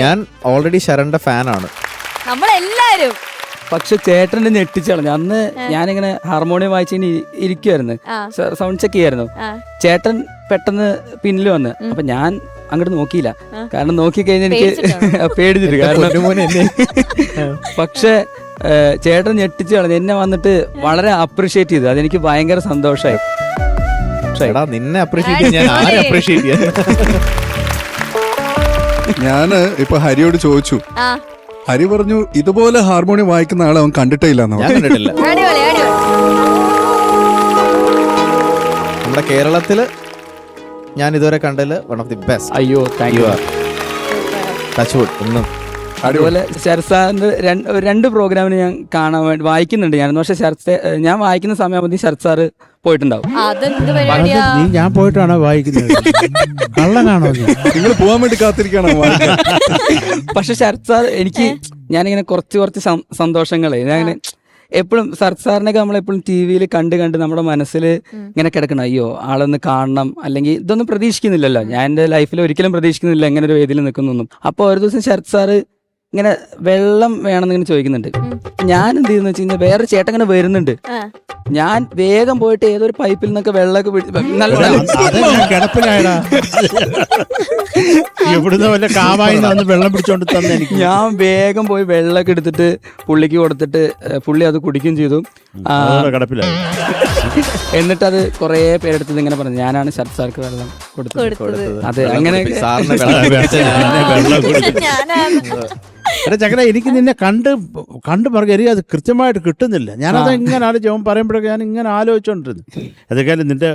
ഞാൻ ഓൾറെഡി ശരണിന്റെ ഫാനാണ്. നമ്മളെല്ലാരും. പക്ഷെ ചേട്ടനെ ഞെട്ടിച്ചളഞ്ഞു. അന്ന് ഞാനിങ്ങനെ ഹാർമോണിയം വായിച്ചിങ്ങനെ ഇരിക്കുവായിരുന്നു, സൗണ്ട് ചെക്ക് ചെയ്യായിരുന്നു. ചേട്ടൻ പെട്ടെന്ന് പിന്നിൽ വന്ന്. അപ്പൊ ഞാൻ അങ്ങോട്ട് നോക്കിയില്ല, കാരണം നോക്കിക്കഴിഞ്ഞാൽ എനിക്ക് പേടിച്ചിട്ട്. കാരണം പക്ഷെ ചേട്ടൻ ഞെട്ടിച്ച് കളഞ്ഞു. എന്നെ വന്നിട്ട് വളരെ അപ്രീഷിയേറ്റ് ചെയ്തു. അതെനിക്ക് ഭയങ്കര സന്തോഷമായി. നിന്നെ അപ്രീഷിയേറ്റ് ചെയ്യാൻ ഞാൻ ആരെ അപ്രീഷിയേറ്റ് ചെയ്യാൻ? ഞാന് ഇപ്പൊ ഹരിയോട് ചോദിച്ചു, ഹരി പറഞ്ഞു ഇതുപോലെ ഹാർമോണിയം വായിക്കുന്ന ആളെ അവൻ കണ്ടിട്ടേ ഇല്ല. ഞാൻ കണ്ടിട്ടില്ല. നമ്മുടെ കേരളത്തില് ഞാൻ ഇതുവരെ കണ്ടതില് വൺ ഓഫ് ദി ബെസ്റ്റ്. അയ്യോ താങ്ക് യു. ടച്ച് വുഡ് ഒന്നും. അതുപോലെ ശരത് സാറിന്റെ രണ്ട് പ്രോഗ്രാമിന് ഞാൻ കാണാൻ വേണ്ടി വായിക്കുന്നുണ്ട് ഞാൻ. പക്ഷെ ഞാൻ വായിക്കുന്ന സമയമാകുമ്പോൾ ശരത് സാറ് പോയിട്ടുണ്ടാവും. നീ ഞാൻ പോയിട്ടാണോ വായിക്കുന്നത്? കള്ളനാണോ? നിങ്ങൾ പോകാൻ വേണ്ടി കാത്തിരിക്കണോ? പക്ഷെ ശരത് സാർ എനിക്ക് ഞാനിങ്ങനെ കുറച്ച് സന്തോഷങ്ങളെ ഞാൻ എപ്പോഴും ശരത് സാറിനൊക്കെ നമ്മളെപ്പോഴും ടി വിയിൽ കണ്ട് നമ്മുടെ മനസ്സിൽ ഇങ്ങനെ കിടക്കണം, അയ്യോ ആളൊന്ന് കാണണം. അല്ലെങ്കിൽ ഇതൊന്നും പ്രതീക്ഷിക്കുന്നില്ലല്ലോ, ഞാൻ എൻ്റെ ലൈഫിൽ ഒരിക്കലും പ്രതീക്ഷിക്കുന്നില്ല എങ്ങനെ ഒരു വേദിയിൽ നിൽക്കുന്നൊന്നും. അപ്പോൾ ഒരു ദിവസം ശരത് സാറ് ഇങ്ങനെ വെള്ളം വേണമെന്ന് ഇങ്ങനെ ചോദിക്കുന്നുണ്ട്. ഞാൻ എന്ത് ചെയ്യുന്ന വെച്ച് കഴിഞ്ഞാൽ വേറെ ചേട്ടൻ ഇങ്ങനെ വരുന്നുണ്ട്. ഞാൻ വേഗം പോയിട്ട് ഏതൊരു പൈപ്പിൽ നിന്നൊക്കെ വെള്ളമൊക്കെ കിടപ്പിലായടാ, എവിടുന്ന് വല്ല കാവായി വെള്ളം പിടിച്ചോണ്ട് തന്നെ എനിക്ക്. ഞാൻ വേഗം പോയി വെള്ളമൊക്കെ എടുത്തിട്ട് പുള്ളിക്ക് കൊടുത്തിട്ട് പുള്ളി അത് കുടിക്കുകയും ചെയ്തു. കിടപ്പിലായി. എന്നിട്ട് അത് കുറെ പേരെടുത്തത് ഇങ്ങനെ പറഞ്ഞു, ഞാനാണ് ശരത് സാർക്ക് വെള്ളം കൊടുത്തത്. അതെ, അങ്ങനെ ചക്കര എനിക്ക് നിന്നെ കണ്ട് പറയുക അത് കൃത്യമായിട്ട് കിട്ടുന്നില്ല. ഞാനത് ഇങ്ങനെ ആലോചിച്ചു പറയുമ്പോഴൊക്കെ ഞാൻ ഇങ്ങനെ ആലോചിച്ചോണ്ടിരുന്നു. അതൊക്കെ നിന്റെ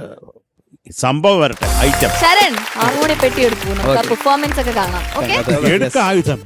സംഭവം വരട്ടെ. ഐറ്റം ശരൺ ഹാർമോണിയം പെട്ടി എടുക്കും, പെർഫോമൻസ് ഒക്കെ കാണാം. എടുക്ക ആയുധം.